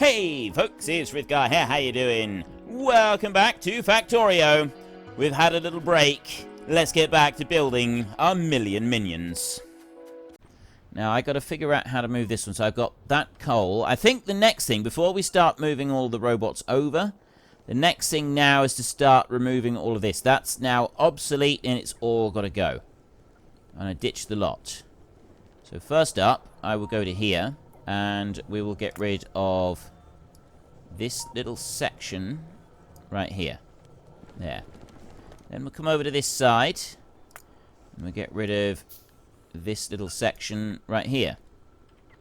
Hey folks, it's Frithgar here, how you doing? Welcome back to Factorio. We've had a little break. Let's get back to building our million minions. Now I got to figure out how to move this one. So I've got that coal. I think the next thing, before we start moving all the robots over, the next thing now is to start removing all of this. That's now obsolete and it's all got to go. And I ditch the lot. So first up, I will go to here. And we will get rid of this little section right here. There. Then we'll come over to this side. And we'll get rid of this little section right here.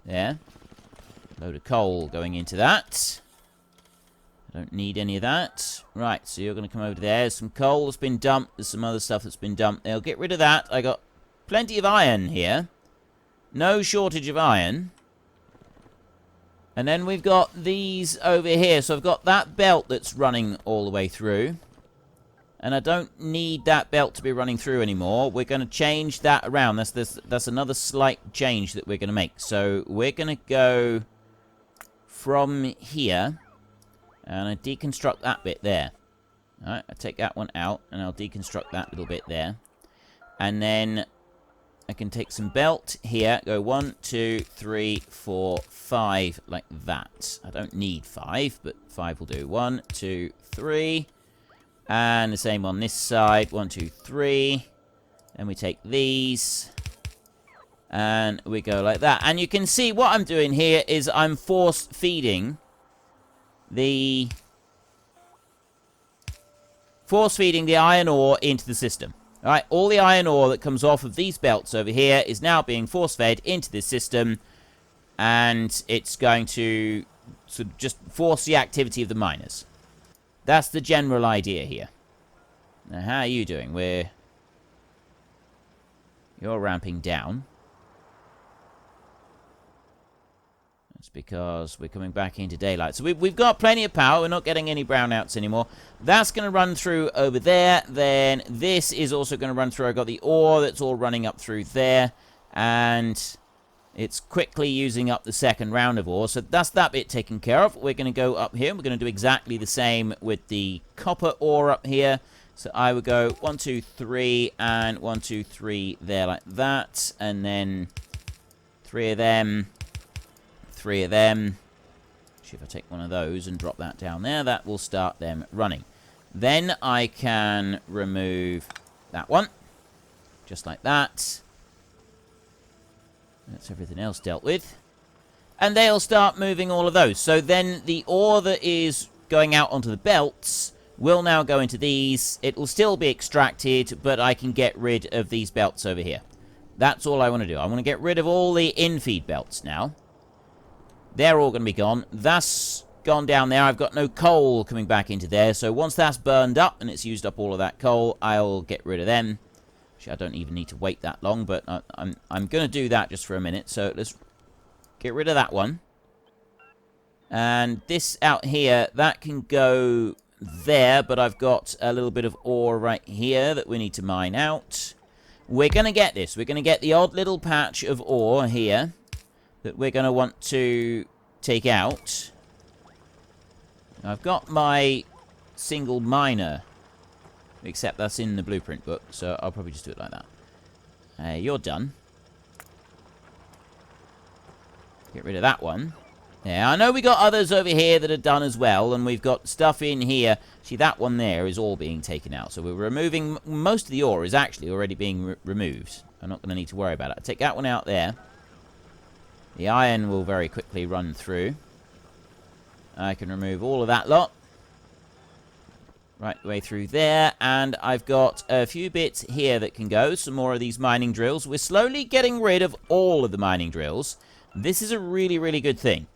There. Load of coal going into that. I don't need any of that. Right, so you're going to come over there. There's some coal that's been dumped. There's some other stuff that's been dumped. They'll get rid of that. I got plenty of iron here. No shortage of iron. And then we've got these over here. So I've got that belt that's running all the way through. And I don't need that belt to be running through anymore. We're going to change that around. That's another slight change that we're going to make. So we're going to go from here. And I deconstruct that bit there. Alright, I take that one out. And I'll deconstruct that little bit there. And then I can take some belt here, go 1, 2, 3, 4, 5, like that. I don't need 5, but 5 will do. 1, 2, 3. And the same on this side. 1, 2, 3. Then we take these. And we go like that. And you can see what I'm doing here is I'm force feeding the iron ore into the system. Alright, all the iron ore that comes off of these belts over here is now being force-fed into this system. And it's going to sort of just force the activity of the miners. That's the general idea here. Now, how are you doing? You're ramping down. That's because we're coming back into daylight. So we've got plenty of power. We're not getting any brownouts anymore. That's going to run through over there. Then this is also going to run through. I've got the ore that's all running up through there. And it's quickly using up the second round of ore. So that's that bit taken care of. We're going to go up here. We're going to do exactly the same with the copper ore up here. So I would go 1, 2, 3, and 1, 2, 3 there like that. And then 3 of them. 3 of them. Actually, if I take one of those and drop that down there, that will start them running. Then I can remove that one. Just like that. That's everything else dealt with. And they'll start moving all of those. So then the ore that is going out onto the belts will now go into these. It will still be extracted, but I can get rid of these belts over here. That's all I want to do. I want to get rid of all the in-feed belts now. They're all going to be gone. That's gone down there. I've got no coal coming back into there. So once that's burned up and it's used up all of that coal, I'll get rid of them. Actually, I don't even need to wait that long, but I'm going to do that just for a minute. So let's get rid of that one. And this out here, that can go there, but I've got a little bit of ore right here that we need to mine out. We're going to get this. We're going to get the odd little patch of ore here that we're going to want to take out. I've got my single miner, except that's in the blueprint book, so I'll probably just do it like that. You're done. Get rid of that one. Yeah, I know we got others over here that are done as well, and we've got stuff in here. See, that one there is all being taken out. So we're removing, most of the ore is actually already being removed. I'm not going to need to worry about it. I'll take that one out there. The iron will very quickly run through. I can remove all of that lot. Right the way through there. And I've got a few bits here that can go. Some more of these mining drills. We're slowly getting rid of all of the mining drills. This is a really, really good thing.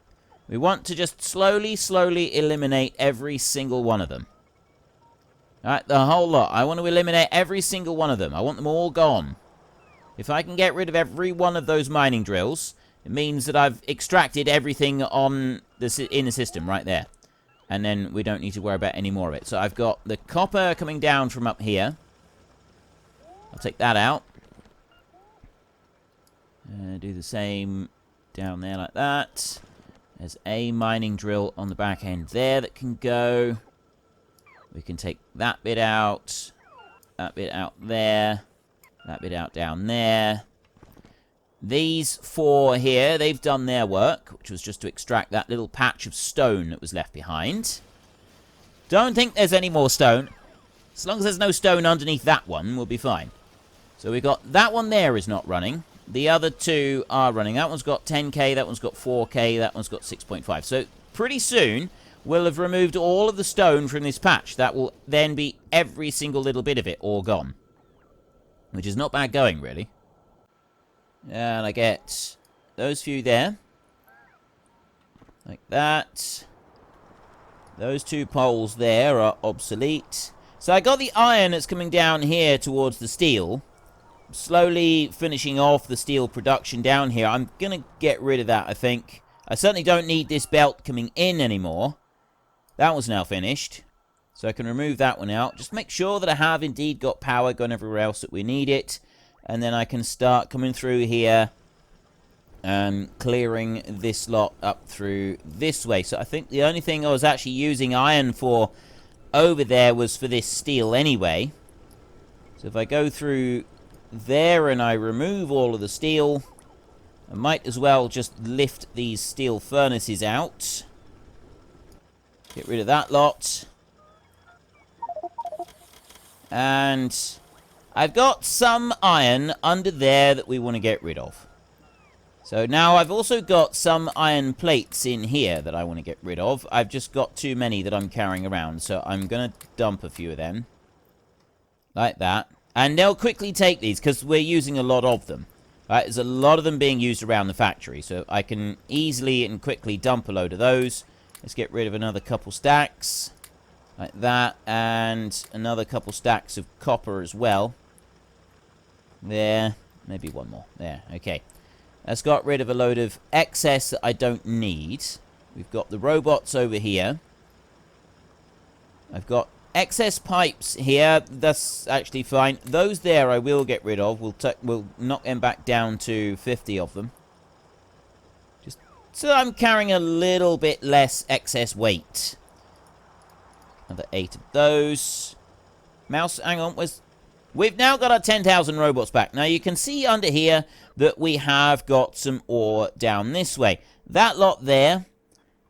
We want to just slowly eliminate every single one of them. Alright, the whole lot. I want to eliminate every single one of them. I want them all gone. If I can get rid of every one of those mining drills, it means that I've extracted everything on in the system right there. And then we don't need to worry about any more of it. So I've got the copper coming down from up here. I'll take that out. Do the same down there like that. There's a mining drill on the back end there that can go. We can take that bit out there, that bit out down there. These 4 here, they've done their work, which was just to extract that little patch of stone that was left behind. Don't think there's any more stone. As long as there's no stone underneath that one, we'll be fine. So we've got that one there is not running. The other 2 are running. That one's got 10k, that one's got 4k, that one's got 6.5. So pretty soon, we'll have removed all of the stone from this patch. That will then be every single little bit of it all gone. Which is not bad going, really. And I get those few there. Like that. Those 2 poles there are obsolete. So I got the iron that's coming down here towards the steel. Slowly finishing off the steel production down here. I'm going to get rid of that, I think. I certainly don't need this belt coming in anymore. That one's now finished. So I can remove that one out. Just make sure that I have indeed got power going everywhere else that we need it. And then I can start coming through here and clearing this lot up through this way. So I think the only thing I was actually using iron for over there was for this steel anyway. So if I go through there and I remove all of the steel, I might as well just lift these steel furnaces out. Get rid of that lot. And I've got some iron under there that we want to get rid of. So now I've also got some iron plates in here that I want to get rid of. I've just got too many that I'm carrying around, so I'm going to dump a few of them. Like that. And they'll quickly take these, because we're using a lot of them. Right, there's a lot of them being used around the factory, so I can easily and quickly dump a load of those. Let's get rid of another couple stacks. Like that, and another couple stacks of copper as well. There. Maybe one more. There. Okay. That's got rid of a load of excess that I don't need. We've got the robots over here. I've got excess pipes here. That's actually fine. Those there I will get rid of. We'll knock them back down to 50 of them. Just so I'm carrying a little bit less excess weight. Another 8 of those. Mouse, hang on. We've now got our 10,000 robots back. Now, you can see under here that we have got some ore down this way. That lot there,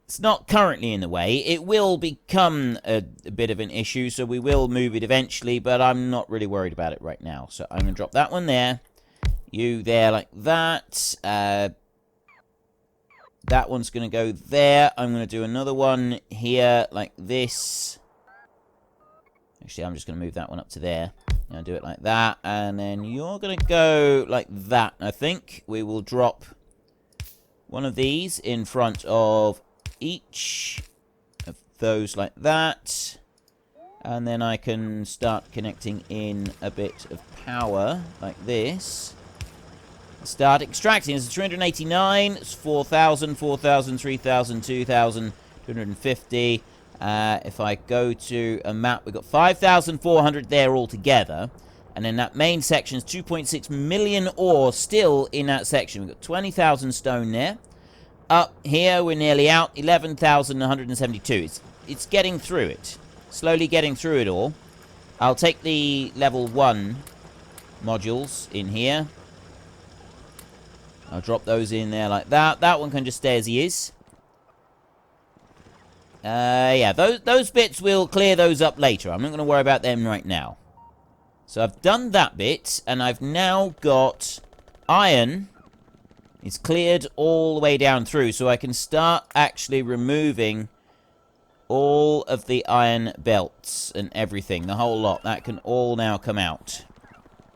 it's not currently in the way. It will become a bit of an issue, so we will move it eventually, but I'm not really worried about it right now. So I'm going to drop that one there. You there like that. That one's going to go there. I'm going to do another one here like this. Actually, I'm just going to move that one up to there. I'll do it like that, and then you're going to go like that, I think. We will drop one of these in front of each of those like that. And then I can start connecting in a bit of power like this. Start extracting. It's 389, it's 4,000, 4,000, 3,000, 2,000, 250. If I go to a map, we've got 5,400 there altogether. And then that main section is 2.6 million ore still in that section. We've got 20,000 stone there. Up here, we're nearly out. 11,172. It's getting through it. Slowly getting through it all. I'll take the level 1 modules in here. I'll drop those in there like that. That one can just stay as he is. Yeah, those bits, we'll clear those up later. I'm not going to worry about them right now. So I've done that bit, and I've now got iron. It's cleared all the way down through, so I can start actually removing all of the iron belts and everything, the whole lot. That can all now come out.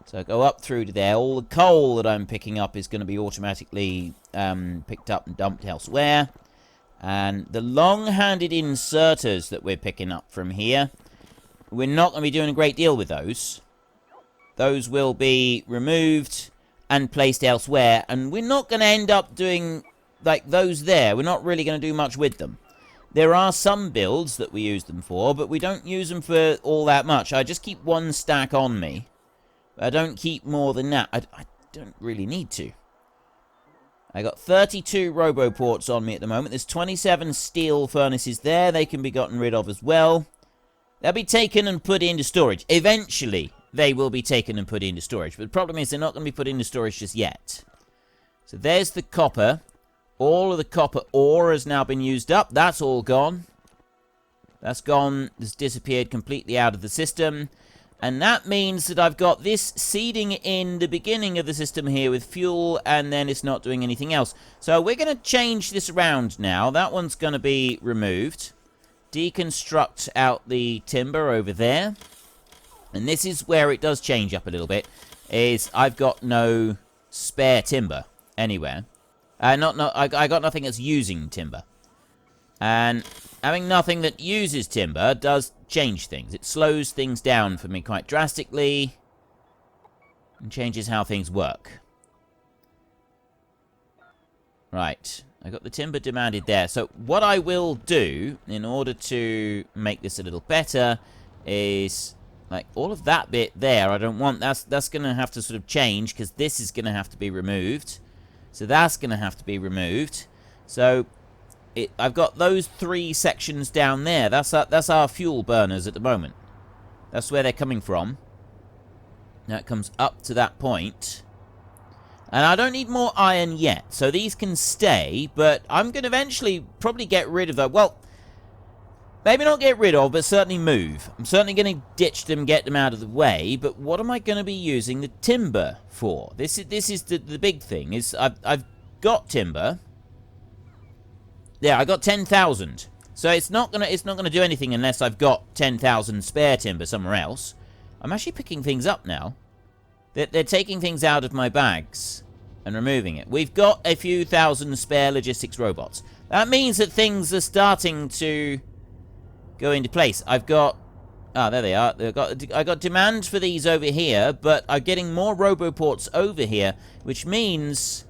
So I go up through to there. All the coal that I'm picking up is going to be automatically picked up and dumped elsewhere. And the long-handed inserters that we're picking up from here, we're not going to be doing a great deal with those. Those will be removed and placed elsewhere. And we're not going to end up doing, like, those there. We're not really going to do much with them. There are some builds that we use them for, but we don't use them for all that much. I just keep one stack on me. I don't keep more than that. I don't really need to. I got 32 roboports on me at the moment. There's 27 steel furnaces there. They can be gotten rid of as well. They'll be taken and put into storage. Eventually, they will be taken and put into storage. But the problem is they're not going to be put into storage just yet. So there's the copper. All of the copper ore has now been used up. That's all gone. That's gone. It's disappeared completely out of the system. And that means that I've got this seeding in the beginning of the system here with fuel, and then it's not doing anything else. So we're going to change this around now. That one's going to be removed. Deconstruct out the timber over there. And this is where it does change up a little bit, is I've got no spare timber anywhere. I got nothing that's using timber. And having nothing that uses timber does change things. It slows things down for me quite drastically and changes how things work. Right. I got the timber demanded there. So what I will do in order to make this a little better is, like, all of that bit there I don't want. That's going to have to sort of change because this is going to have to be removed. So that's going to have to be removed. So I've got those 3 sections down there. That's our fuel burners at the moment. That's where they're coming from. Now it comes up to that point. And I don't need more iron yet. So these can stay. But I'm going to eventually probably get rid of them. Well, maybe not get rid of, but certainly move. I'm certainly going to ditch them, get them out of the way. But what am I going to be using the timber for? This is the big thing. Is I've got timber. Yeah, I got 10,000. So it's not gonna do anything unless I've got 10,000 spare timber somewhere else. I'm actually picking things up now. They're taking things out of my bags and removing it. We've got a few thousand spare logistics robots. That means that things are starting to go into place. I've got... Ah, there they are. I got demand for these over here, but I'm getting more roboports over here, which means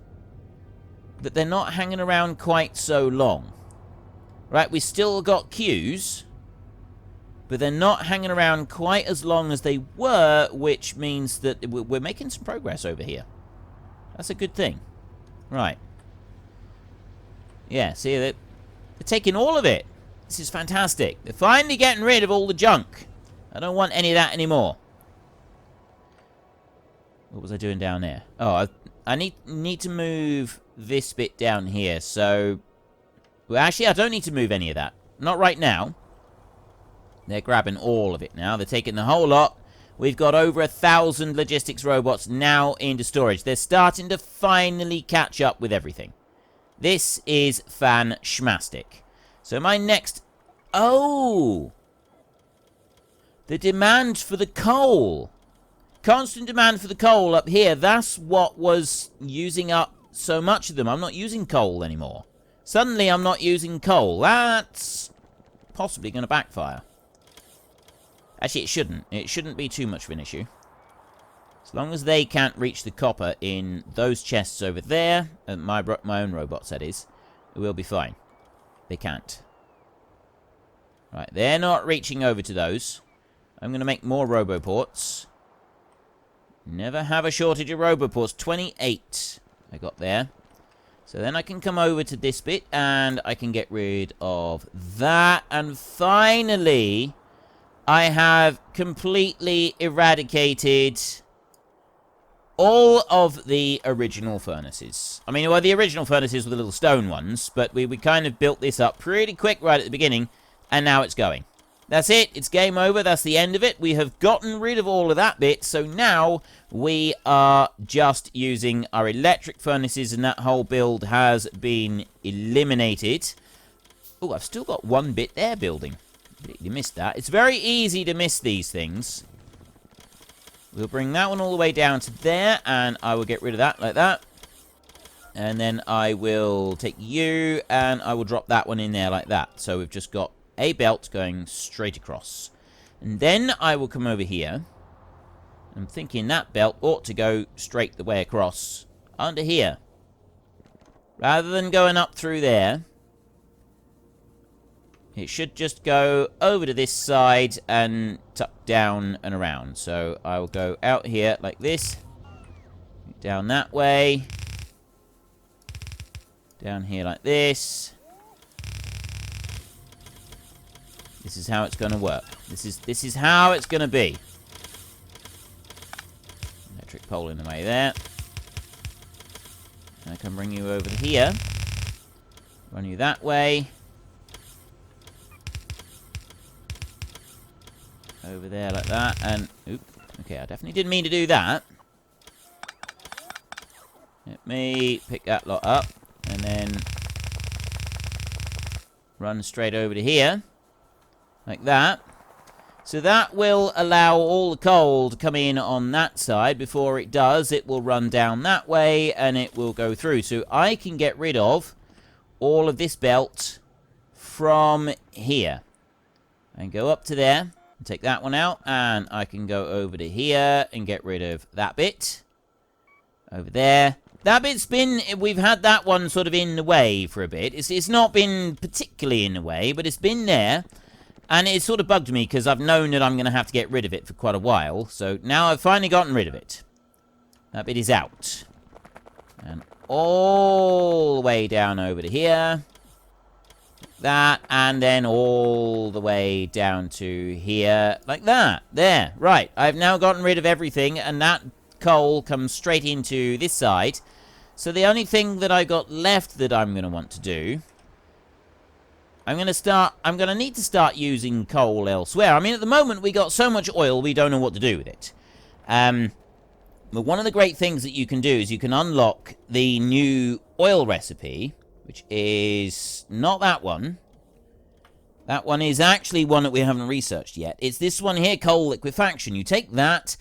that they're not hanging around quite so long. Right, we still got queues, but they're not hanging around quite as long as they were, which means that we're making some progress over here. That's a good thing. Right. Yeah, see, they're taking all of it. This is fantastic. They're finally getting rid of all the junk. I don't want any of that anymore. What was I doing down there? Oh, I need to move this bit down here. So, well, actually, I don't need to move any of that. Not right now. They're grabbing all of it now. They're taking the whole lot. We've got over 1,000 logistics robots now into storage. They're starting to finally catch up with everything. This is fan-schmastic. So my next... Oh! The demand for the coal. Constant demand for the coal up here. That's what was using up so much of them. I'm not using coal anymore. Suddenly I'm not using coal. That's possibly going to backfire. Actually, it shouldn't. It shouldn't be too much of an issue. As long as they can't reach the copper in those chests over there, and my own robots, that is, it will be fine. They can't. Right, they're not reaching over to those. I'm going to make more roboports. Never have a shortage of roboports. 28 I got there. So then I can come over to this bit, and I can get rid of that. And finally, I have completely eradicated all of the original furnaces. I mean, well, the original furnaces were the little stone ones, but we kind of built this up pretty quick right at the beginning, and now it's going. That's it. It's game over. That's the end of it. We have gotten rid of all of that bit, so now we are just using our electric furnaces, and that whole build has been eliminated. Oh, I've still got one bit there building. Completely missed that. It's very easy to miss these things. We'll bring that one all the way down to there, and I will get rid of that like that. And then I will take you, and I will drop that one in there like that. So we've just got a belt going straight across. And then I will come over here. I'm thinking that belt ought to go straight the way across under here. Rather than going up through there, it should just go over to this side and tuck down and around. So I will go out here like this. Down that way. Down here like this. This is how it's going to work. This is how it's going to be. Electric pole in the way there. I can bring you over here. Run you that way. Over there like that. And, oop. Okay, I definitely didn't mean to do that. Let me pick that lot up. And then run straight over to here. Like that. So that will allow all the coal to come in on that side. Before it does, it will run down that way and it will go through. So I can get rid of all of this belt from here. And go up to there and take that one out. And I can go over to here and get rid of that bit. Over there. That bit's been, we've had that one sort of in the way for a bit. It's not been particularly in the way, but it's been there. And it sort of bugged me because I've known that I'm going to have to get rid of it for quite a while. So now I've finally gotten rid of it. That bit is out. And all the way down over to here. That. And then all the way down to here. Like that. There. Right. I've now gotten rid of everything. And that coal comes straight into this side. So the only thing that I got left that I'm going to want to do, I'm going to need to start using coal elsewhere. I mean, at the moment we got so much oil we don't know what to do with it. But one of the great things that you can do is you can unlock the new oil recipe, which is not that one. That one is actually one that we haven't researched yet. It's this one here, coal liquefaction. You take that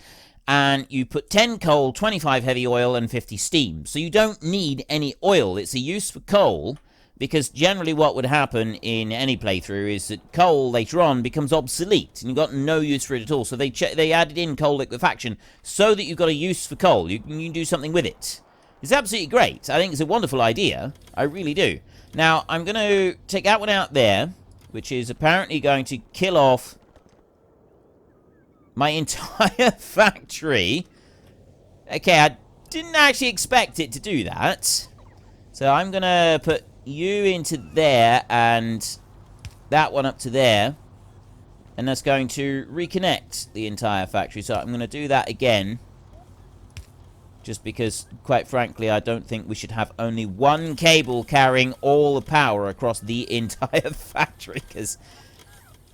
and you put 10 coal, 25 heavy oil, and 50 steam. So you don't need any oil. It's a use for coal, because generally what would happen in any playthrough is that coal later on becomes obsolete, and you've got no use for it at all. So they added in coal liquefaction so that you've got a use for coal. You can do something with it. It's absolutely great. I think it's a wonderful idea. I really do. Now, I'm going to take that one out there, which is apparently going to kill off my entire factory. Okay, I didn't actually expect it to do that. So I'm going to put you into there and that one up to there. And that's going to reconnect the entire factory. So I'm going to do that again. Just because, quite frankly, I don't think we should have only one cable carrying all the power across the entire factory. Because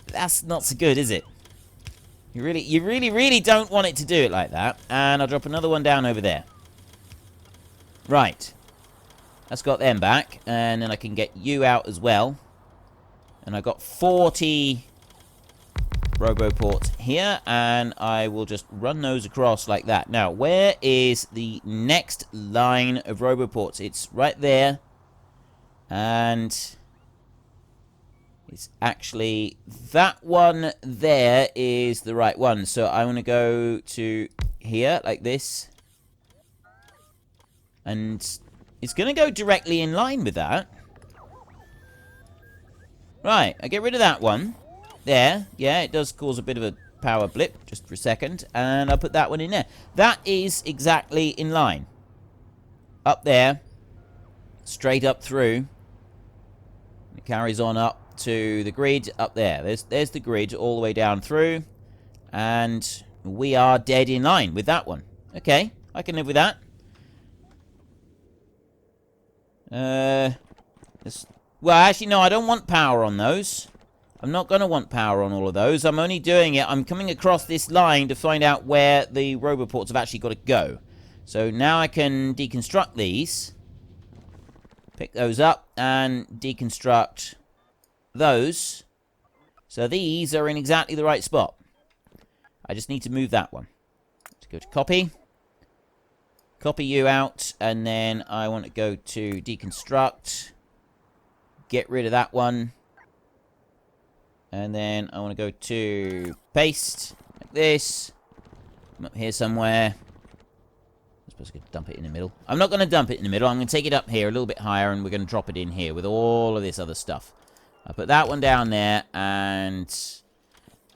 that's not so good, is it? You really don't want it to do it like that. And I'll drop another one down over there. Right. That's got them back. And then I can get you out as well. And I've got 40 RoboPorts here. And I will just run those across like that. Now, where is the next line of RoboPorts? It's right there. And it's actually that one there is the right one. So I want to go to here like this. And it's going to go directly in line with that. Right, I get rid of that one. There, yeah, it does cause a bit of a power blip, just for a second. And I'll put that one in there. That is exactly in line. Up there. Straight up through. It carries on up to the grid up there. There's the grid all the way down through. And we are dead in line with that one. Okay, I can live with that. Well, actually, no, I don't want power on those. I'm not going to want power on all of those. I'm only doing it. I'm coming across this line to find out where the RoboPorts have actually got to go. So now I can deconstruct these. Pick those up and deconstruct those. So these are in exactly the right spot. I just need to move that one. Let's go to copy. Copy you out, and then I want to go to deconstruct. Get rid of that one. And then I want to go to paste, like this. I'm up here somewhere. I'm supposed to dump it in the middle. I'm not going to dump it in the middle. I'm going to take it up here a little bit higher, and we're going to drop it in here with all of this other stuff. I'll put that one down there, and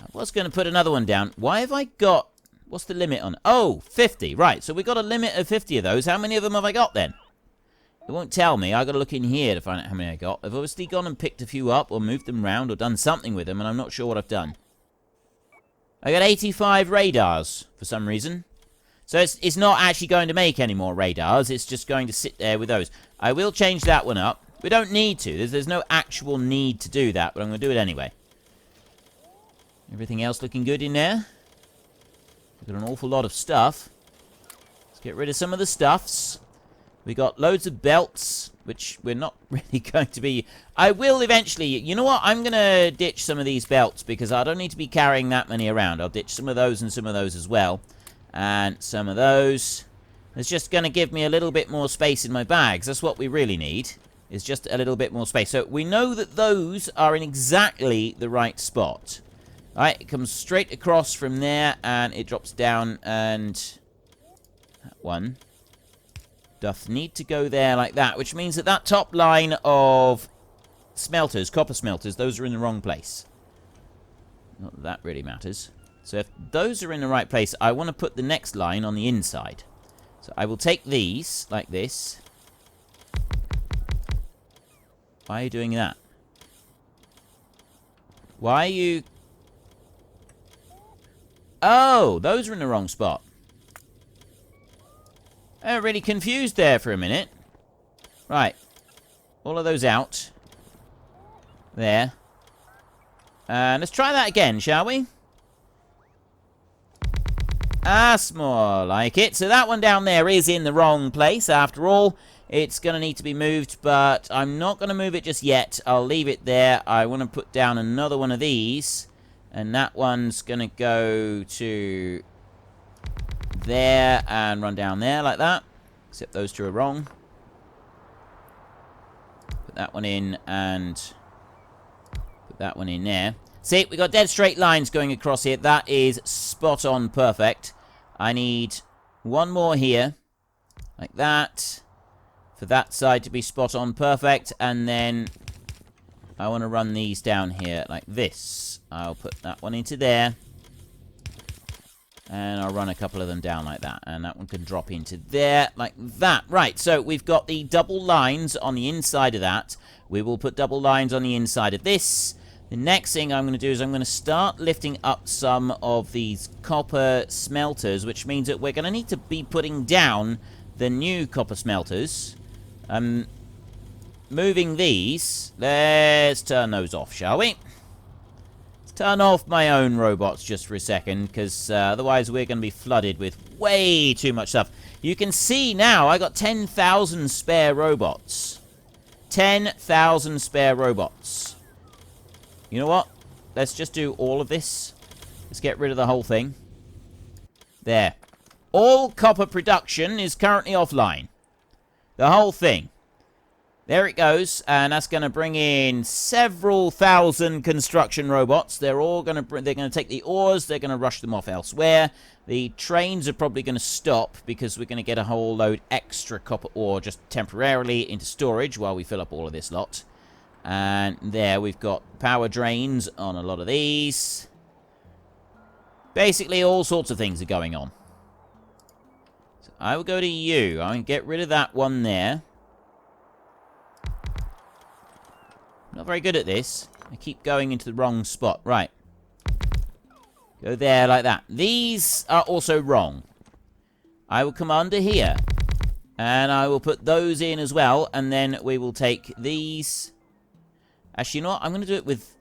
I was going to put another one down. Why have I got... What's the limit on... Oh, 50. Right, so we got a limit of 50 of those. How many of them have I got then? It won't tell me. I got to look in here to find out how many I got. I've obviously gone and picked a few up or moved them around or done something with them, and I'm not sure what I've done. I got 85 radars for some reason. So it's not actually going to make any more radars. It's just going to sit there with those. I will change that one up. We don't need to. There's no actual need to do that, but I'm going to do it anyway. Everything else looking good in there. We've got an awful lot of stuff. Let's get rid of some of the stuffs. We got loads of belts, which we're not really going to be... I will eventually... You know what? I'm going to ditch some of these belts because I don't need to be carrying that many around. I'll ditch some of those and some of those as well. And some of those. It's just going to give me a little bit more space in my bags. That's what we really need, is just a little bit more space. So we know that those are in exactly the right spot. All right, it comes straight across from there, and it drops down, and that one doth need to go there like that, which means that that top line of smelters, copper smelters, those are in the wrong place. Not that that really matters. So if those are in the right place, I want to put the next line on the inside. So I will take these, like this. Why are you doing that? Why are you... Oh, those are in the wrong spot. I'm really confused there for a minute. Right. All of those out. There. Let's try that again, shall we? That's more like it. So that one down there is in the wrong place. After all, it's going to need to be moved, but I'm not going to move it just yet. I'll leave it there. I want to put down another one of these, and that one's going to go to there and run down there like that. Except those two are wrong. Put that one in and put that one in there. See, we got dead straight lines going across here. That is spot on perfect. I need one more here, like that, for that side to be spot on perfect, and then I want to run these down here like this. I'll put that one into there, and I'll run a couple of them down like that, and that one can drop into there like that. Right, so we've got the double lines on the inside of that. We will put double lines on the inside of this. The next thing I'm going to do is I'm going to start lifting up some of these copper smelters, which means that we're going to need to be putting down the new copper smelters. Moving these. Let's turn those off, shall we? Let's turn off my own robots just for a second, because otherwise we're going to be flooded with way too much stuff. You can see now I got 10,000 spare robots. 10,000 spare robots. You know what? Let's just do all of this. Let's get rid of the whole thing. There. All copper production is currently offline. The whole thing. There it goes. And that's going to bring in several thousand construction robots. They're all going to... They're going to take the ores. They're going to rush them off elsewhere. The trains are probably going to stop because we're going to get a whole load extra copper ore just temporarily into storage while we fill up all of this lot. And there we've got power drains on a lot of these. Basically, all sorts of things are going on. So I will go to you. I can get rid of that one there. Not very good at this. I keep going into the wrong spot. Right. Go there like that. These are also wrong. I will come under here. And I will put those in as well. And then we will take these... Actually, you know what? I'm going to do it with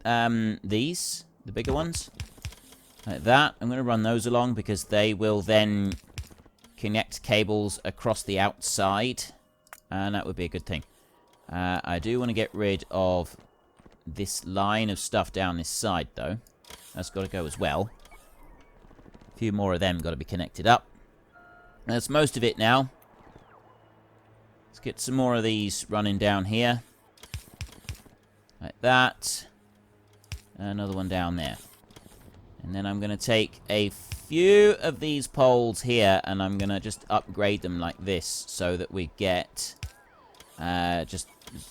these, the bigger ones. Like that. I'm going to run those along because they will then connect cables across the outside. And that would be a good thing. I do want to get rid of this line of stuff down this side, though. That's got to go as well. A few more of them got to be connected up. That's most of it now. Let's get some more of these running down here. Like that. Another one down there. And then I'm going to take a few of these poles here and I'm going to just upgrade them like this so that we get just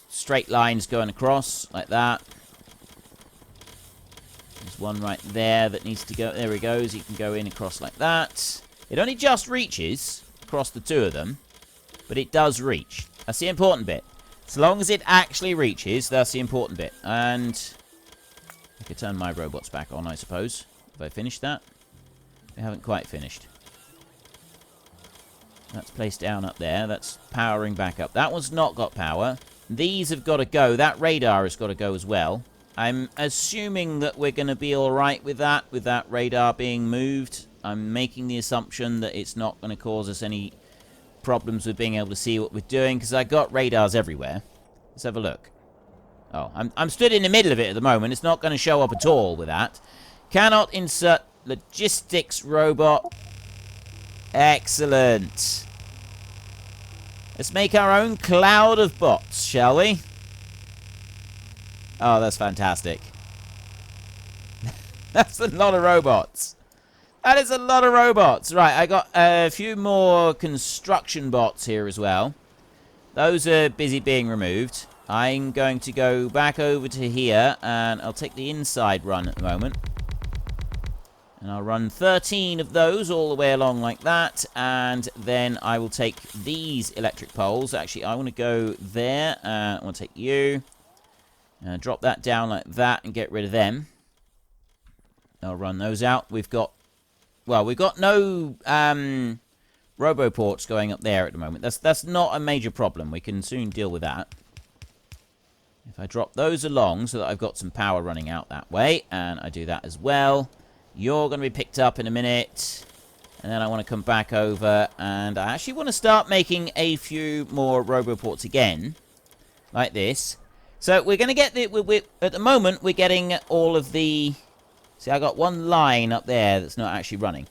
straight lines going across like that. There's one right there that needs to go. There he goes. He can go in across like that. It only just reaches across the two of them, but it does reach. That's the important bit. As long as it actually reaches, that's the important bit. And I could turn my robots back on, I suppose. Have I finished that? We haven't quite finished. That's placed down up there. That's powering back up. That one's not got power. These have got to go. That radar has got to go as well. I'm assuming that we're going to be alright with that radar being moved. I'm making the assumption that it's not going to cause us any problems with being able to see what we're doing, because I got radars everywhere. Let's have a look. Oh, I'm stood in the middle of it at the moment. It's not going to show up at all with that. Cannot insert logistics robot. Excellent. Let's make our own cloud of bots, shall we? Oh, that's fantastic. That's a lot of robots. That is a lot of robots. Right, I got a few more construction bots here as well. Those are busy being removed. I'm going to go back over to here, and I'll take the inside run at the moment. And I'll run 13 of those all the way along like that. And then I will take these electric poles. Actually, I want to go there. I want to take you. Drop that down like that and get rid of them. I'll run those out. We've got no roboports going up there at the moment. That's not a major problem. We can soon deal with that. If I drop those along so that I've got some power running out that way, and I do that as well, you're going to be picked up in a minute. And then I want to come back over, and I actually want to start making a few more roboports again, like this. So we're going to get at the moment, we're getting all of the... See, I got one line up there that's not actually running.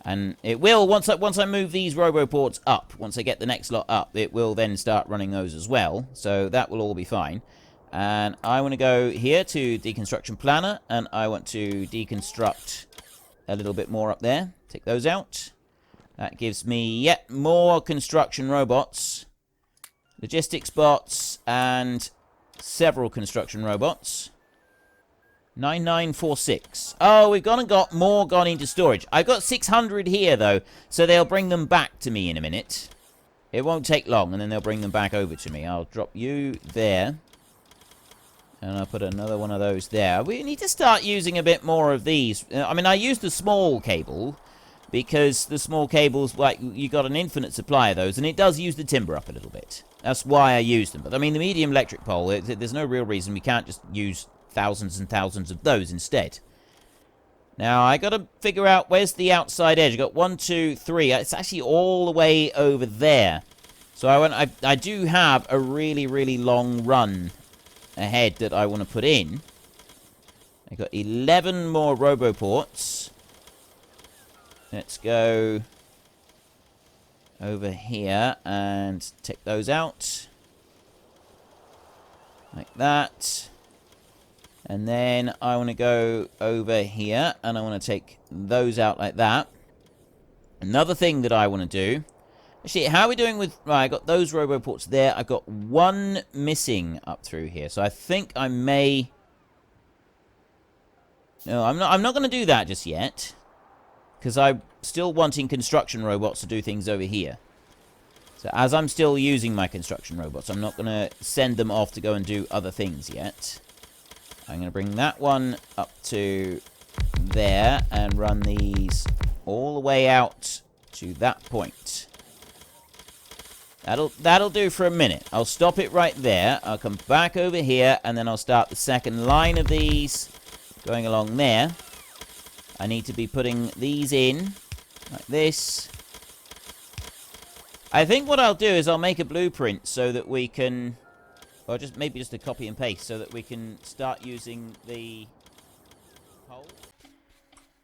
And it will, once I move these roboports up, once I get the next lot up, it will then start running those as well. So that will all be fine. And I want to go here to Deconstruction Planner, and I want to deconstruct a little bit more up there. Take those out. That gives me yet more construction robots, logistics bots, and several construction robots. 9946. Oh, we've gone and got more gone into storage. I've got 600 here, though, so they'll bring them back to me in a minute. It won't take long, and then they'll bring them back over to me. I'll drop you there. And I'll put another one of those there. We need to start using a bit more of these. I mean, I use the small cable, because the small cables, like, you got an infinite supply of those, and it does use the timber up a little bit. That's why I use them. But, I mean, the medium electric pole, there's no real reason we can't just use thousands and thousands of those instead. Now, I got to figure out where's the outside edge. I got 1, 2, 3. It's actually all the way over there. So I do have a really, really long run ahead that I want to put in. I got 11 more roboports. Let's go over here and take those out. Like that. And then I want to go over here, and I want to take those out like that. Another thing that I want to do... Actually, how are we doing with... Right, I got those roboports there. I've got one missing up through here. So I think I may... No, I'm not going to do that just yet. Because I'm still wanting construction robots to do things over here. So as I'm still using my construction robots, I'm not going to send them off to go and do other things yet. I'm going to bring that one up to there and run these all the way out to that point. That'll do for a minute. I'll stop it right there. I'll come back over here, and then I'll start the second line of these going along there. I need to be putting these in like this. I think what I'll do is I'll make a blueprint so that we can... Or maybe just a copy and paste so that we can start using the pole.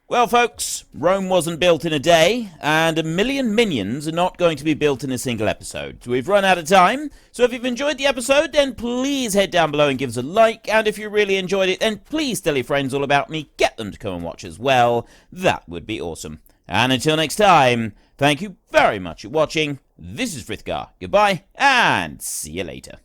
Well, folks, Rome wasn't built in a day, and 1 million minions are not going to be built in a single episode. We've run out of time, so if you've enjoyed the episode, then please head down below and give us a like, and if you really enjoyed it, then please tell your friends all about me, get them to come and watch as well. That would be awesome. And until next time, thank you very much for watching. This is Frithgar. Goodbye, and see you later.